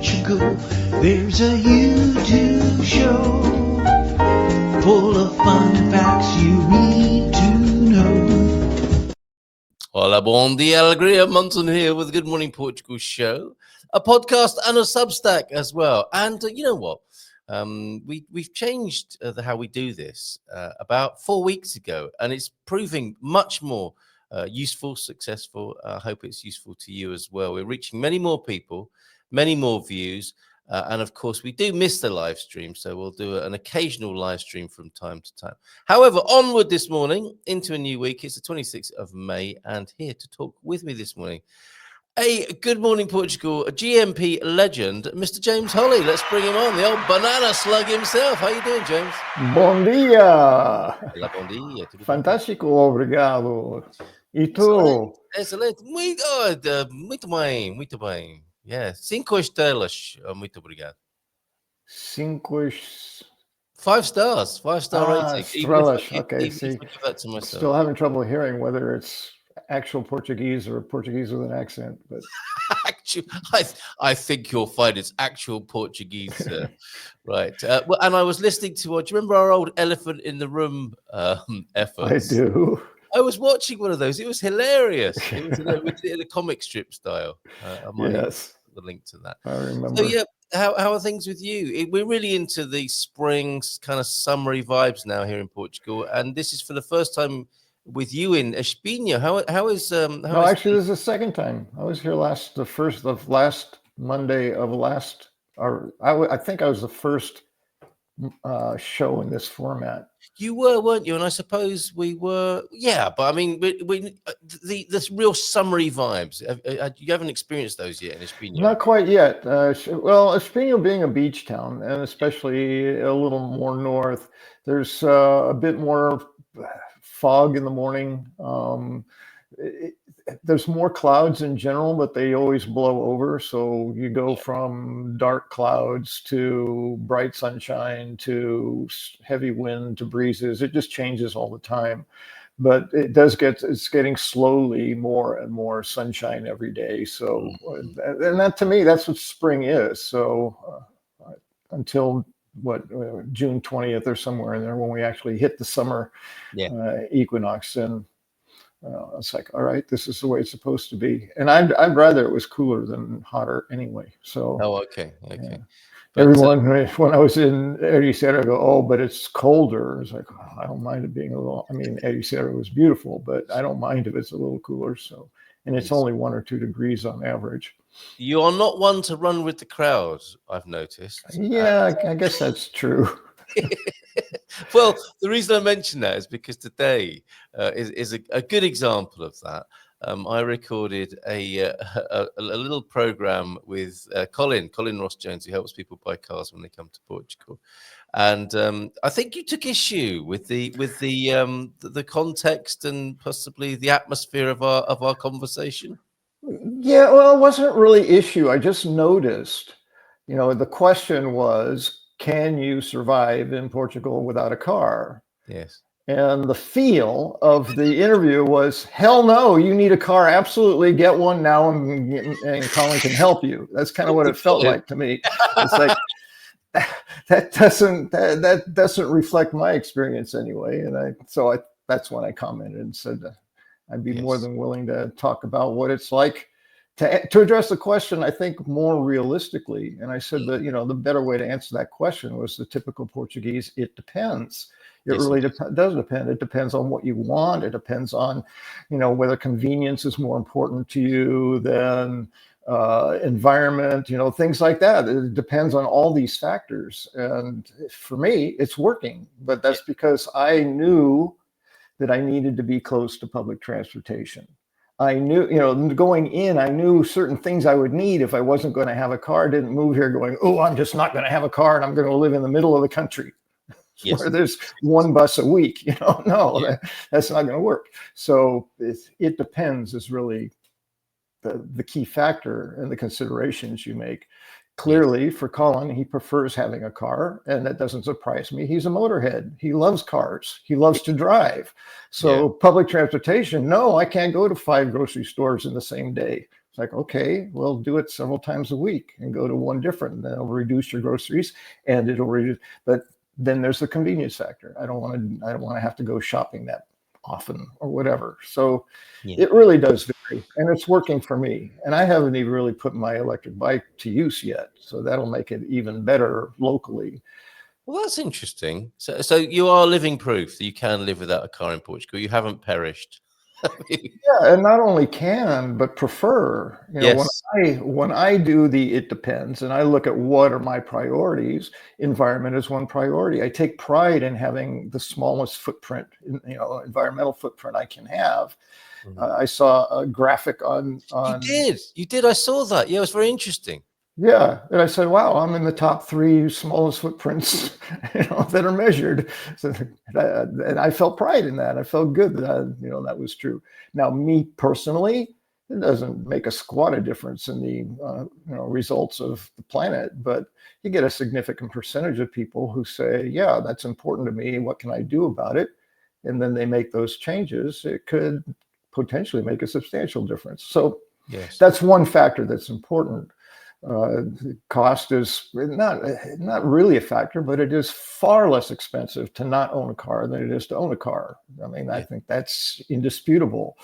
Portugal, there's a YouTube show full of fun facts you need to know. Hola, bon dia, alegria, Munson here with the Good Morning Portugal show, a podcast and a Substack as well. And you know what? We've changed how we do this about 4 weeks ago, and it's proving much more useful, successful. I hope it's useful to you as well. We're reaching many more people, many more views, and of course, we do miss the live stream, so we'll do an occasional live stream from time to time. However, onward this morning into a new week. It's the 26th of May, and here to talk with me this morning, a Good Morning Portugal GMP legend, Mr. James Holly. Let's bring him on, the old banana slug himself. How you doing, James? Bom dia! Olá, bom dia. Tudo bem? Fantástico, obrigado. E tu? Excelente. Muito bem, muito bem. Yeah, 5 estrelas. Muito obrigado. 5 stars, 5-star rating. Estrelas. Okay, Even see, if I give that to myself. still having trouble hearing whether it's actual Portuguese or Portuguese with an accent. But Actually, I think you'll find it's actual Portuguese, right? Well, and I was listening to. Do you remember our old elephant in the room efforts? I do. I was watching one of those. It was hilarious. We did it in a comic strip style. I might Yes, put the link to that. I remember. So yeah, how are things with you? We're really into the spring kind of summery vibes now here in Portugal, and this is for the first time with you in Espinho. How is No, actually, this is the second time. I was here last Monday of last. Or I think I was the first show in this format. You were, weren't you? And I suppose we were. Yeah, but I mean, the real summery vibes. You haven't experienced those yet in Espinho? Not quite yet. Well, Espinho being a beach town, and especially a little more north, there's a bit more fog in the morning. There's more clouds in general, but they always blow over. So you go from dark clouds to bright sunshine to heavy wind to breezes. It just changes all the time. But it's getting slowly more and more sunshine every day. So, and that to me, that's what spring is. So until June 20th or somewhere in there, when we actually hit the summer equinox, and it's like, all right, this is the way it's supposed to be. And I'd rather it was cooler than hotter anyway. So Okay. Yeah. Everyone, when I was in Ericeira, I go, oh, but it's colder. It's like, oh, I don't mind it being a little. I mean, Ericeira was beautiful, but I don't mind if it's a little cooler. So, and it's only 1 or 2 degrees on average. You are not one to run with the crowd, I've noticed. Yeah, I guess that's true. Well, the reason I mention that is because today is a good example of that. I recorded a little program with Colin Ross Jones, who helps people buy cars when they come to Portugal, and I think you took issue with the context and possibly the atmosphere of our conversation. Yeah, well, it wasn't really issue. I just noticed, the question was, can you survive in Portugal without a car? Yes. And the feel of the interview was, hell no, you need a car. Absolutely, get one now, and Colin can help you. That's kind of what it felt like to me. It's like, that doesn't reflect my experience anyway. And that's when I commented and said I'd be more than willing to talk about what it's like to address the question, I think, more realistically. And I said that, the better way to answer that question was the typical Portuguese, it depends. It really does depend. It depends on what you want. It depends on, whether convenience is more important to you than environment, things like that. It depends on all these factors. And for me, it's working. But that's because I knew that I needed to be close to public transportation. I knew, going in, I knew certain things I would need if I wasn't going to have a car. Didn't move here going, oh, I'm just not going to have a car and I'm going to live in the middle of the country where there's one bus a week. No, that's not going to work. So it depends is really the key factor in the considerations you make. Clearly, for Colin, he prefers having a car, and that doesn't surprise me. He's a motorhead. He loves cars. He loves to drive. So public transportation, no, I can't go to 5 grocery stores in the same day. It's like, okay, well, do it several times a week and go to one different. And then it'll reduce your groceries and it'll reduce. But then there's the convenience factor. I don't want to have to go shopping that often or whatever. So Yeah. it really does vary, and it's working for me. And I haven't even really put my electric bike to use yet. So that'll make it even better locally. Well, that's interesting. So you are living proof that you can live without a car in Portugal. You haven't perished. Yeah, and not only can, but prefer. Yes. When I do the it depends, and I look at what are my priorities, environment is one priority. I take pride in having the smallest footprint, environmental footprint I can have. I saw a graphic on. You did. I saw that. Yeah, it was very interesting. Yeah, and I said, "Wow, I'm in the top 3 smallest footprints, that are measured." So, and I felt pride in that. I felt good that that was true. Now, me personally, it doesn't make a squat of difference in the results of the planet, but you get a significant percentage of people who say, "Yeah, that's important to me. What can I do about it?" And then they make those changes. It could potentially make a substantial difference. So, yes, that's one factor that's important. Cost is not really a factor, but it is far less expensive to not own a car than it is to own a car. I mean, I think that's indisputable.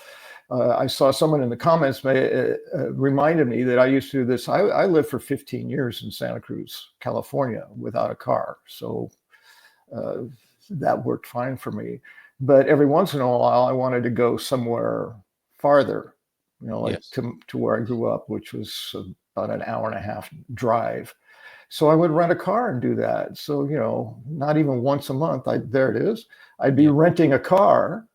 I saw someone in the comments reminded me that I used to do this. I lived for 15 years in Santa Cruz, California, without a car. So that worked fine for me. But every once in a while, I wanted to go somewhere farther, to where I grew up, which was about an hour and a half drive. So I would rent a car and do that. So, not even once a month, there it is. I'd be renting a car,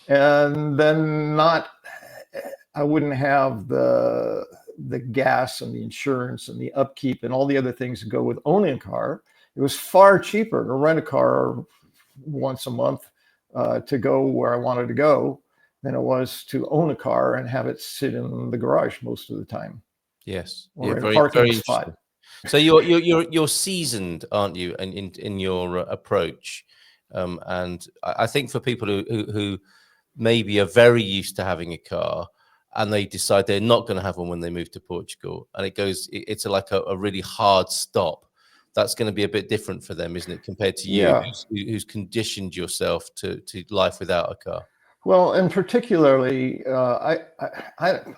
and then I wouldn't have the gas and the insurance and the upkeep and all the other things that go with owning a car. It was far cheaper to rent a car once a month to go where I wanted to go than it was to own a car and have it sit in the garage most of the time. Yes, Or in a parking spot. So you're seasoned, aren't you, in your approach? And I think for people who maybe are very used to having a car and they decide they're not going to have one when they move to Portugal, and it's like a really hard stop. That's going to be a bit different for them, isn't it, compared to you, who's conditioned yourself to life without a car? Well, and particularly, I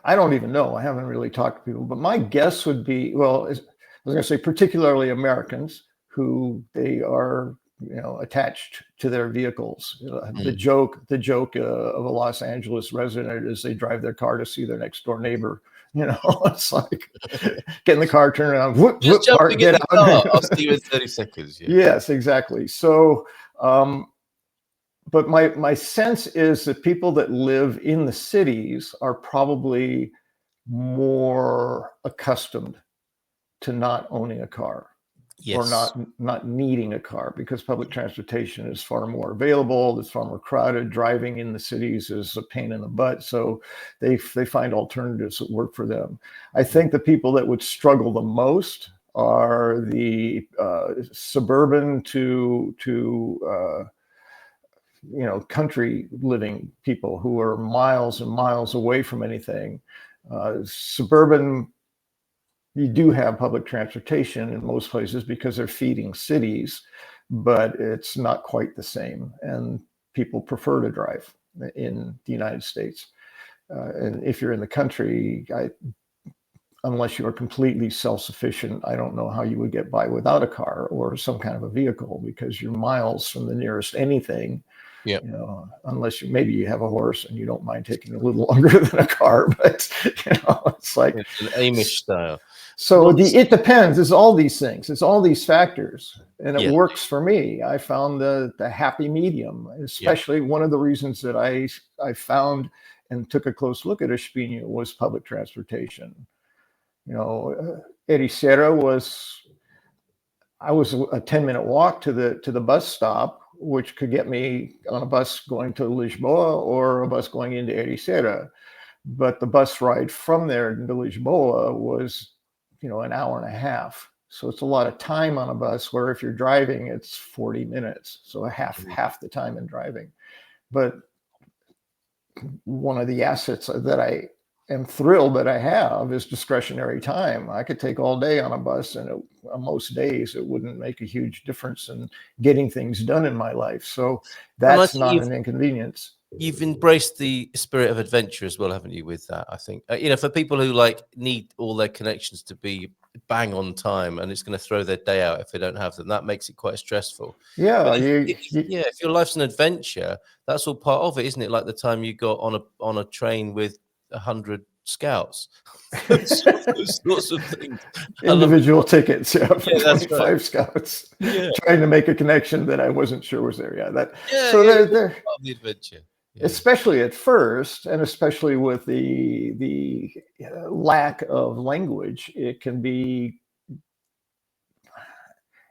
don't even know. I haven't really talked to people, but my guess would be, I was going to say particularly Americans who they are, attached to their vehicles. The joke of a Los Angeles resident is they drive their car to see their next door neighbor. It's like get in the car, turn around, whoop, park, get out. I'll see you in 30 seconds. Yeah. Yes, exactly. So, but my sense is that people that live in the cities are probably more accustomed to not owning a car, or not needing a car, because public transportation is far more available. It's far more crowded. Driving in the cities is a pain in the butt. So they find alternatives that work for them. I think the people that would struggle the most are the suburban to country living people who are miles and miles away from anything. Suburban, you do have public transportation in most places because they're feeding cities, but it's not quite the same. And people prefer to drive in the United States. And if you're in the country, unless you are completely self-sufficient, I don't know how you would get by without a car or some kind of a vehicle, because you're miles from the nearest anything. Yeah. Unless maybe you have a horse and you don't mind taking a little longer than a car, but it's like it's an Amish style. So it depends. It's all these things. It's all these factors, and it works for me. I found the happy medium. Especially one of the reasons that I found and took a close look at Espinho was public transportation. Ericeira was a 10-minute walk to the bus stop, which could get me on a bus going to Lisboa or a bus going into Ericeira. But the bus ride from there to Lisboa was, an hour and a half. So it's a lot of time on a bus, where if you're driving, it's 40 minutes. So half the time in driving. But one of the assets that am thrilled that I have is discretionary time. I could take all day on a bus, and on most days it wouldn't make a huge difference in getting things done in my life. So And I that's think not an inconvenience. you've embraced the spirit of adventure as well, haven't you? With that, I think for people who like need all their connections to be bang on time, and it's going to throw their day out if they don't have them. That makes it quite stressful. Yeah, But if your life's an adventure, that's all part of it, isn't it? Like the time you got on a train with 100 scouts, those sorts of things. individual tickets, yeah, for Yeah, that's 25 right. scouts, Yeah, trying to make a connection that I wasn't sure was there. Yeah, that. yeah, So yeah. they're Part of the adventure. Yeah. especially at first, and especially with the lack of language, it can be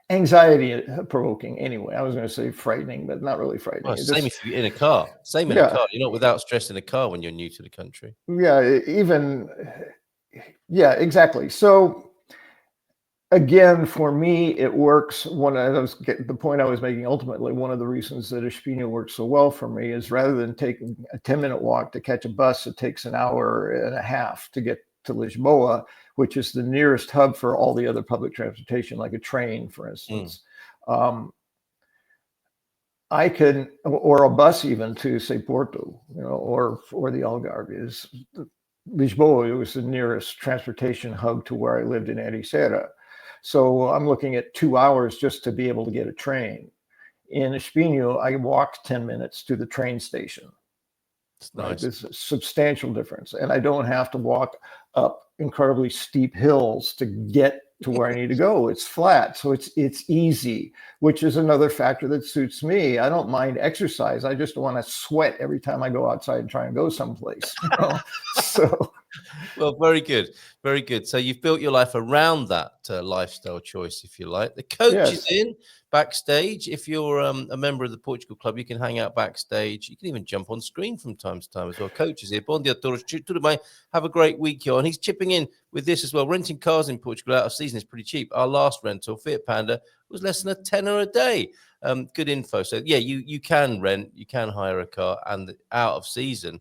anxiety provoking. Anyway, I was going to say frightening, but not really frightening. Well, It same just, if you're in a car. Same in a yeah, car. You're not without stress in a car when you're new to the country. yeah, even, yeah, exactly. So again, for me, it works. The point I was making ultimately, one of the reasons that Espino works so well for me is rather than taking a 10-minute walk to catch a bus, it takes an hour and a half to get to Lisboa, which is the nearest hub for all the other public transportation, like a train, for instance. I can, or a bus even to say Porto, or the Algarve. Lisboa was the nearest transportation hub to where I lived in Ericeira. So I'm looking at 2 hours just to be able to get a train. In Espinho, I walked 10 minutes to the train station. It's Right? nice. There's a substantial difference. And I don't have to walk up incredibly steep hills to get to where I need to go. It's flat. So it's easy, which is another factor that suits me. I don't mind exercise. I just want to sweat every time I go outside and try and go someplace. So Well, very good. Very good. So you've built your life around that lifestyle choice, if you like. The coach is yes. in backstage. If you're a member of the Portugal Club, you can hang out backstage. You can even jump on screen from time to time as well. Coach is here. Bom dia a todos. Tudo bem? Have a great week, y'all. And he's chipping in with this as well. Renting cars in Portugal out of season is pretty cheap. Our last rental, Fiat Panda, was less than a tenner a day. Good info. So yeah, you can rent, you can hire a car, and out of season,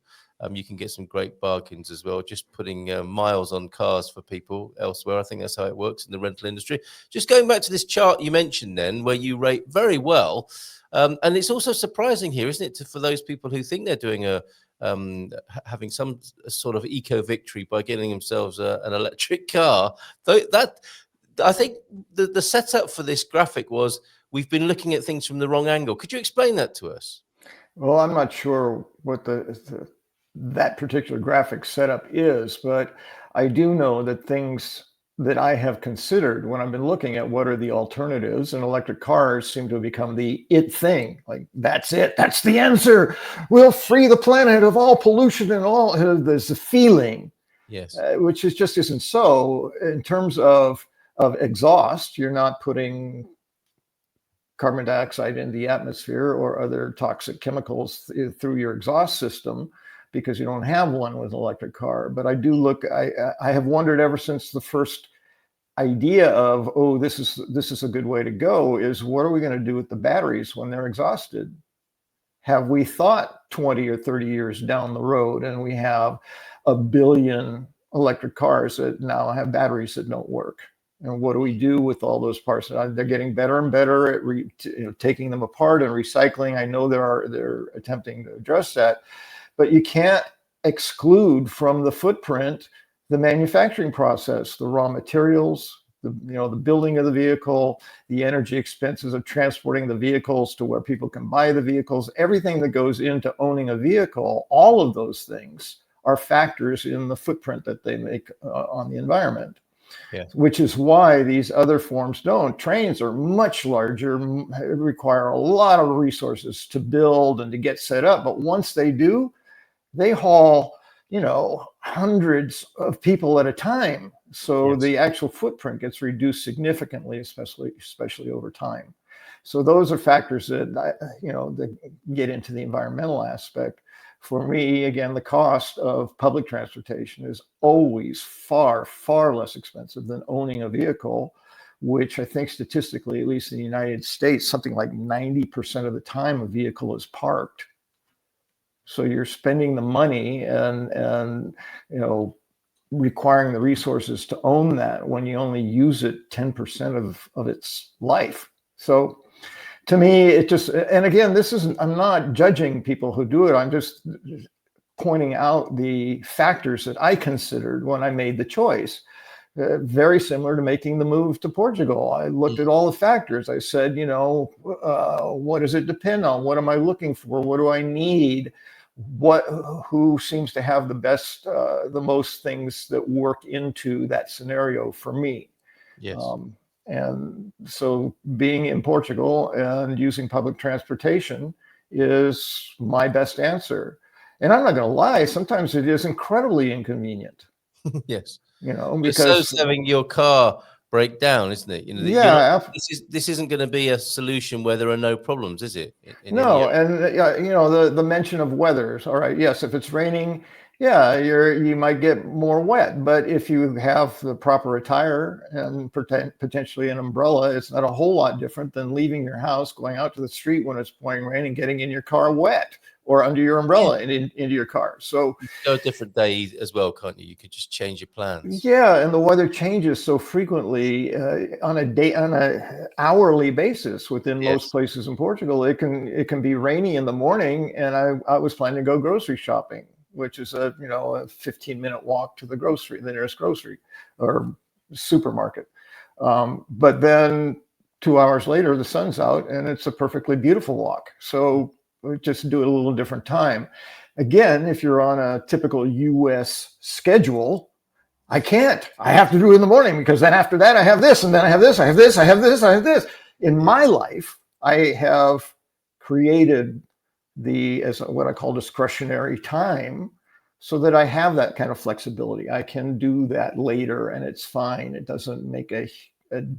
you can get some great bargains as well. Just putting miles on cars for people elsewhere. I think that's how it works in the rental industry. Just going back to this chart you mentioned then, where you rate very well. And it's also surprising here, isn't it, for those people who think they're doing having some sort of eco victory by getting themselves an electric car. That I think the setup for this graphic was we've been looking at things from the wrong angle. Could you explain that to us? Well, I'm not sure what that particular graphic setup is, but I do know that things that I have considered when I've been looking at what are the alternatives, and electric cars seem to have become the it thing. Like, that's it. That's the answer. We'll free the planet of all pollution and all. There's a feeling, Yes, which just isn't so. In terms of exhaust, you're not putting carbon dioxide in the atmosphere or other toxic chemicals through your exhaust system, because you don't have one with an electric car. But I have wondered ever since the first idea of, oh, this is a good way to go, is what are we going to do with the batteries when they're exhausted? Have we thought 20 or 30 years down the road and we have 1 billion electric cars that now have batteries that don't work? And what do we do with all those parts? They're getting better and better at taking them apart and recycling. I know they're attempting to address that, but you can't exclude from the footprint the manufacturing process, the raw materials, the building of the vehicle, the energy expenses of transporting the vehicles to where people can buy the vehicles, everything that goes into owning a vehicle. All of those things are factors in the footprint that they make on the environment. Yeah. Which is why these other forms don't. Trains are much larger, require a lot of resources to build and to get set up. But once they do, they haul, hundreds of people at a time. So yes, the actual footprint gets reduced significantly, especially over time. So those are factors that, that get into the environmental aspect. For me, again, the cost of public transportation is always far, far less expensive than owning a vehicle, which I think statistically, at least in the United States, something like 90% of the time a vehicle is parked. So you're spending the money and requiring the resources to own that when you only use it 10% of its life. So to me, it just, and again, I'm not judging people who do it. I'm just pointing out the factors that I considered when I made the choice. Very similar to making the move to Portugal. I looked at all the factors. I said, what does it depend on? What am I looking for? What do I need? Who seems to have the most things that work into that scenario for me? Yes. And so being in Portugal and using public transportation is my best answer. And I'm not going to lie, sometimes it is incredibly inconvenient. Yes. Because so having your car break down, isn't it? This isn't going to be a solution where there are no problems, is it? No, and the mention of weather. All right, yes, if it's raining, yeah, you might get more wet, but if you have the proper attire and potentially an umbrella, it's not a whole lot different than leaving your house, going out to the street when it's pouring rain, and getting in your car wet or under your umbrella and into your car. So you go a different day as well, can't you? You could just change your plans. Yeah, and the weather changes so frequently on a hourly basis within most places in Portugal. It can be rainy in the morning, and I was planning to go grocery shopping, which is a 15-minute walk to the nearest grocery or supermarket. But then 2 hours later, the sun's out, and it's a perfectly beautiful walk. So we just do it a little different time. Again, if you're on a typical US schedule, I can't. I have to do it in the morning because then after that I have this, and then I have this, I have this, I have this, I have this. In my life, I have created as what I call discretionary time so that I have that kind of flexibility. I can do that later and it's fine. It doesn't make a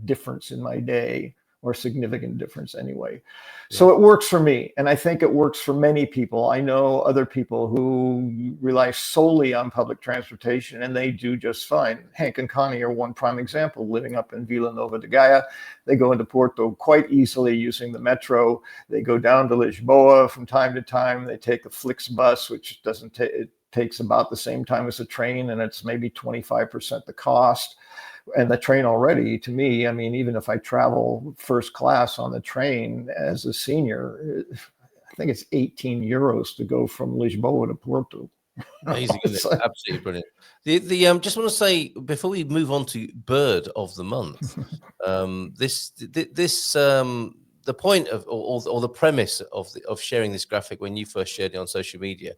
difference in my day, or significant difference anyway. So it works for me. And I think it works for many people. I know other people who rely solely on public transportation and they do just fine. Hank and Connie are one prime example, living up in Vila Nova de Gaia. They go into Porto quite easily using the metro. They go down to Lisboa from time to time. They take a Flixbus, which it takes about the same time as a train, and it's maybe 25% the cost. And the train already, to me, I mean, even if I travel first class on the train as a senior, I think it's 18 euros to go from Lisboa to Porto. Amazing, isn't it? Absolutely brilliant. The just want to say before we move on to bird of the month, the point of or the premise of sharing this graphic when you first shared it on social media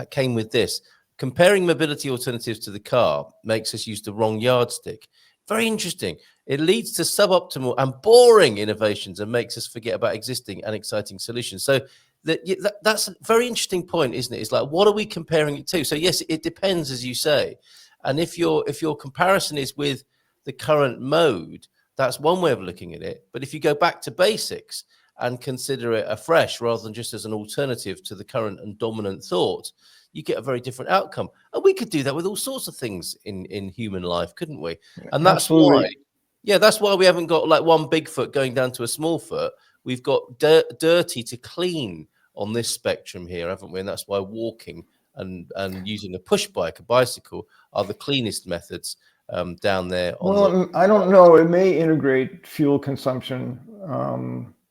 came with this. Comparing mobility alternatives to the car makes us use the wrong yardstick. Very interesting. It leads to suboptimal and boring innovations and makes us forget about existing and exciting solutions. So that's a very interesting point, isn't it? It's like, what are we comparing it to? So yes, it depends, as you say. And if your comparison is with the current mode, that's one way of looking at it. But if you go back to basics and consider it afresh rather than just as an alternative to the current and dominant thought, you get a very different outcome. And we could do that with all sorts of things in human life, couldn't we? And that's that's why we haven't got like one big foot going down to a small foot. We've got dirty to clean on this spectrum here, haven't we? And that's why walking and using a push bike, a bicycle, are the cleanest methods down there. I don't know. It may integrate fuel consumption.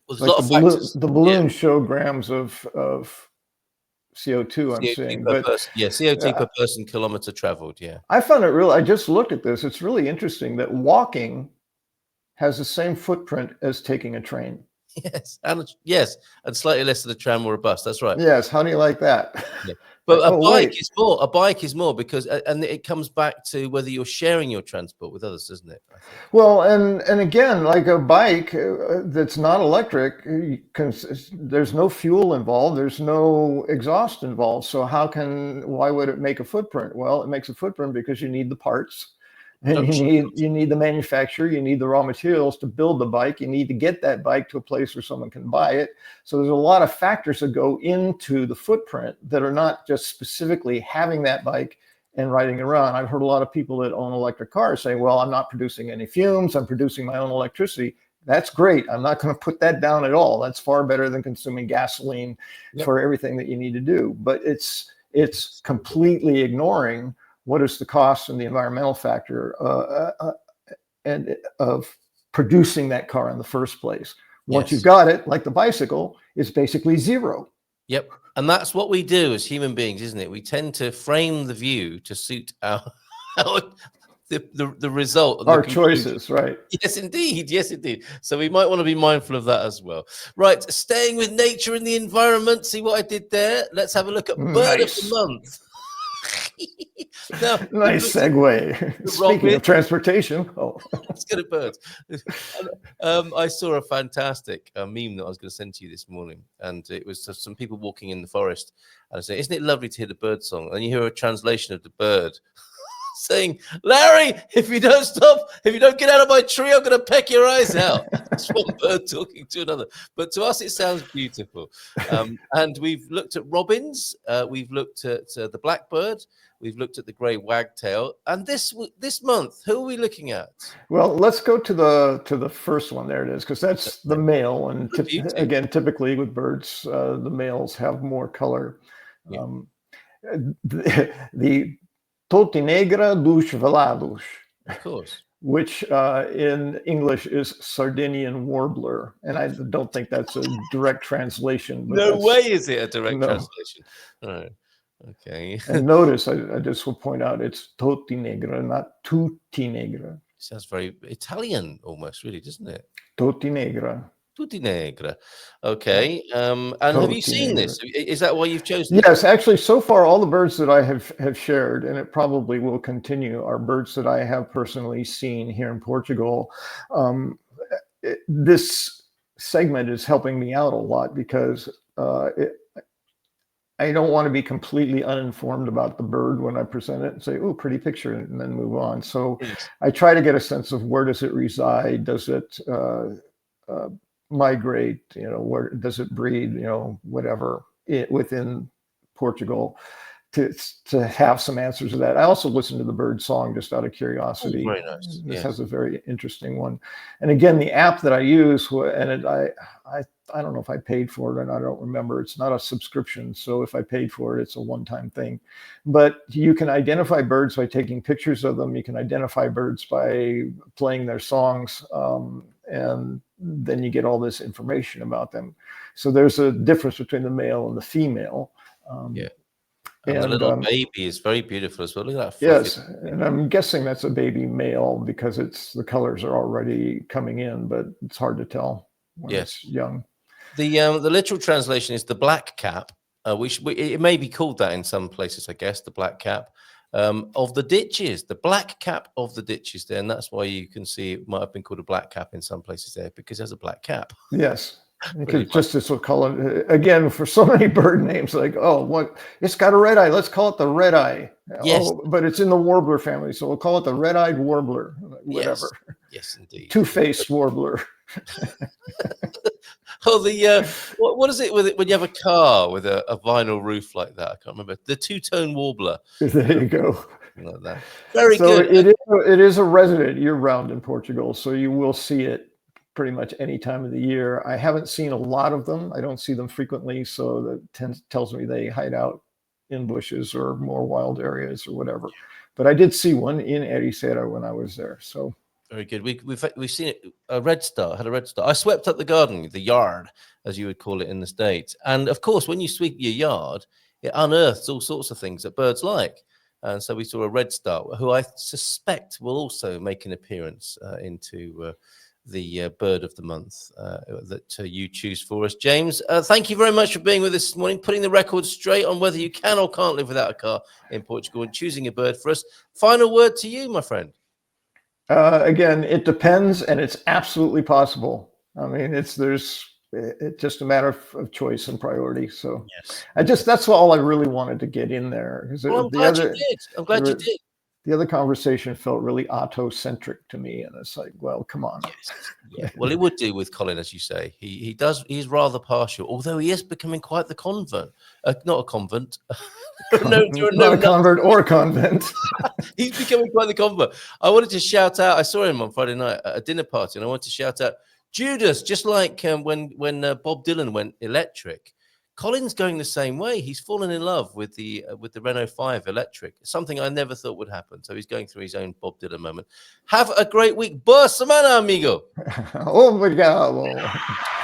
Like the balloons show grams of CO2 I'm seeing, but CO2 per person kilometer traveled. Yeah, I found it I just looked at this. It's really interesting that walking has the same footprint as taking a train. And slightly less than a tram or a bus. That's right. Yes. How do you like that? Yeah. But a bike is more because, and it comes back to whether you're sharing your transport with others, doesn't it? Well, and again, like a bike that's not electric, there's no fuel involved, there's no exhaust involved. So why would it make a footprint? Well, it makes a footprint because you need the parts. And you need the manufacturer, you need the raw materials to build the bike, you need to get that bike to a place where someone can buy it. So there's a lot of factors that go into the footprint that are not just specifically having that bike and riding around. I've heard a lot of people that own electric cars say, well, I'm not producing any fumes, I'm producing my own electricity. That's great. I'm not going to put that down at all. That's far better than consuming gasoline for everything that you need to do. But it's completely ignoring what is the cost and the environmental factor and of producing that car in the first place. Once you've got it, like the bicycle, it's basically zero. Yep. And that's what we do as human beings, isn't it? We tend to frame the view to suit the result. Our choices, right? Yes, indeed. Yes, indeed. So we might want to be mindful of that as well. Right. Staying with nature and the environment. See what I did there? Let's have a look at Bird of the Month. Now, nice segue. Speaking of transportation, let's get a bird. I saw a fantastic meme that I was going to send to you this morning, and it was some people walking in the forest, and I said, "Isn't it lovely to hear the bird song?" And you hear a translation of the bird saying, "Larry, if you don't stop, if you don't get out of my tree, I'm going to peck your eyes out." It's one bird talking to another. But to us, it sounds beautiful. And we've looked at robins. We've looked at the blackbird. We've looked at the grey wagtail. And this month, who are we looking at? Well, let's go to the first one. There it is, because that's the male. And again, typically with birds, the males have more color. Yeah. The Totinegra dos Velados, of course, which in English is Sardinian warbler, and I don't think that's a direct translation. But no way is it a direct translation. Right. Okay. And notice, I just will point out, it's Totinegra, not Tutinegra. Sounds very Italian, almost, really, doesn't it? Totinegra. Tutinegra. Okay. And have you seen this? Is that why you've chosen? Yes, actually, so far all the birds that I have shared, and it probably will continue, are birds that I have personally seen here in Portugal. This segment is helping me out a lot because I don't want to be completely uninformed about the bird when I present it and say, "Oh, pretty picture," and then move on. So I try to get a sense of where does it reside? Does it migrate, where does it breed, whatever within Portugal, to have some answers to that. I also listen to the bird song just out of curiosity. Very nice. This has a very interesting one. And again, the app that I use, and I don't know if I paid for it and I don't remember. It's not a subscription. So if I paid for it, it's a one-time thing. But you can identify birds by taking pictures of them. You can identify birds by playing their songs. And then you get all this information about them. So there's a difference between the male and the female. And the little baby is very beautiful as well. Look at that. Yes, and I'm guessing that's a baby male because the colors are already coming in, but it's hard to tell when it's young. The literal translation is the black cap, which it may be called that in some places, I guess, the black cap of the ditches, the black cap of the ditches there. And that's why you can see it might have been called a black cap in some places there because there's a black cap. Yes. Just as we'll call it again for so many bird names, like, it's got a red eye. Let's call it the red eye. Yes. But it's in the warbler family, so we'll call it the red-eyed warbler. Whatever. Yes, indeed. Two-faced warbler. What is it with it when you have a car with a vinyl roof like that? I can't remember. The two-tone warbler. There you go. Like that. Very good. It is a resident year-round in Portugal, so you will see it pretty much any time of the year. I haven't seen a lot of them. I don't see them frequently, so that tells me they hide out in bushes or more wild areas or whatever. But I did see one in Ericeira when I was there. So very good. We've seen it. A red star. Had a red star. I swept up the garden, the yard, as you would call it in the States. And of course, when you sweep your yard, it unearths all sorts of things that birds like. And so we saw a red star, who I suspect will also make an appearance into the bird of the month that you choose for us. James, thank you very much for being with us this morning, putting the record straight on whether you can or can't live without a car in Portugal and choosing a bird for us. Final word to you, my friend. Again, it depends, and it's absolutely possible. I mean, it's just a matter of choice and priority. So that's all I really wanted to get in there. I'm glad you did. I'm glad you did. The other conversation felt really auto-centric to me, and it's like, well, come on. Yes. Well, it would do with Colin, as you say. He's rather partial, although he is becoming quite the convert. Not a convent. Not a convert or a convent. He's becoming quite the convert. I wanted to shout out. I saw him on Friday night at a dinner party, and I wanted to shout out Judas, just like when Bob Dylan went electric, Colin's going the same way. He's fallen in love with the Renault 5 electric, something I never thought would happen. So he's going through his own Bob Dylan moment. Have a great week. Boa semana, amigo. Obrigado.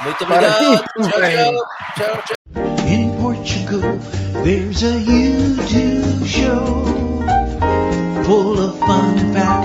Muito obrigado. Para Ciao, ciao. In Portugal, there's a YouTube show full of fun facts